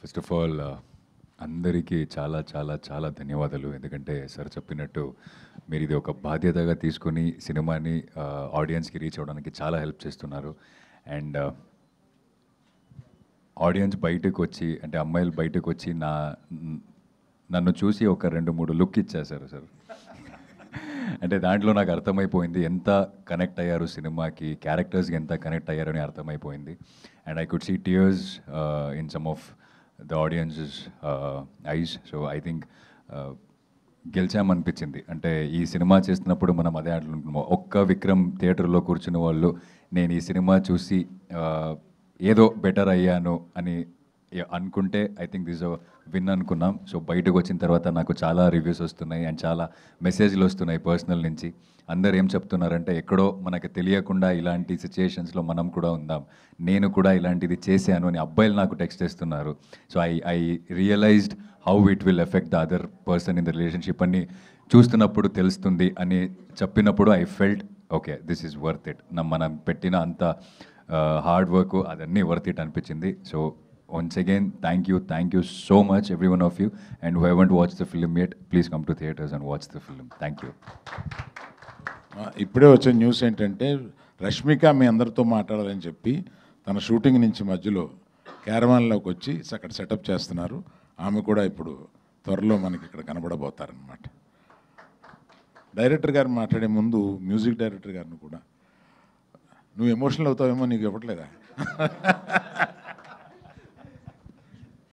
First of all అందరికీ చాలా చాలా చాలా ధన్యవాదాలు. ఎందుకంటే సార్ చెప్పినట్టు మీరు ఇది ఒక బాధ్యతగా తీసుకొని సినిమాని ఆడియన్స్‌కి రీచ్ అవ్వడానికి చాలా హెల్ప్ చేస్తున్నారు. అండ్ ఆడియన్స్ బయటకొచ్చి అంటే అమ్మాయిలు బయటకొచ్చి నన్ను చూసి ఒక 2, 3 లుక్ ఇచ్చేశారు సార్. అంటే దాంట్లో నాకు అర్థమైపోయింది ఎంత కనెక్ట్ అయ్యారు సినిమాకి, క్యారెక్టర్స్‌కి ఎంత కనెక్ట్ అయ్యారని అర్థమైపోయింది. And I could see tears in some of the audiences eyes. So I think గెలిచామనిపించింది. అంటే ఈ సినిమా చేస్తున్నప్పుడు మనం అదే అంటున్నాము. ఒక్క విక్రమ్ థియేటర్‌లో కూర్చున్న వాళ్ళు నేను ఈ సినిమా చూసి ఏదో బెటర్ అయ్యాను అని అనుకుంటే ఐ థింక్ దిస్ విన్ అనుకున్నాం. సో బయటకు వచ్చిన తర్వాత నాకు చాలా రివ్యూస్ వస్తున్నాయి అండ్ చాలా మెసేజ్లు వస్తున్నాయి పర్సనల్ నుంచి. అందరు ఏం చెప్తున్నారంటే ఎక్కడో మనకు తెలియకుండా ఇలాంటి సిచ్యుయేషన్స్లో మనం కూడా ఉందాం, నేను కూడా ఇలాంటిది చేశాను అని అబ్బాయిలు నాకు టెక్స్ట్ చేస్తున్నారు. So I realised how it will affect the other person in the relationship అని చూస్తున్నప్పుడు తెలుస్తుంది అని చెప్పినప్పుడు I felt okay this is worth it. మనం పెట్టిన అంత హార్డ్ వర్క్ అదన్నీ వర్త్ ఇట్ అనిపించింది. So once again thank you so much every one of you, and who haven't watched the film yet, please come to theaters and watch the film. Thank you. ఇప్పుడే వచ్చే news ఏంటంటే రష్మిక మీ అందరితో మాట్లాడాలని చెప్పి తన shooting నుంచి మధ్యలో క్యారవాన్లోకి వచ్చి అక్కడ సెటప్ చేస్తున్నారు. ఆమె కూడా ఇప్పుడు త్వరలో మనకి ఇక్కడ కనబడబోతారనమాట. డైరెక్టర్ గారు మాట్లాడే ముందు మ్యూజిక్ డైరెక్టర్ గారిని కూడా నువ్వు ఎమోషనల్ అవుతావేమో నీకు ఇవ్వట్లేదా?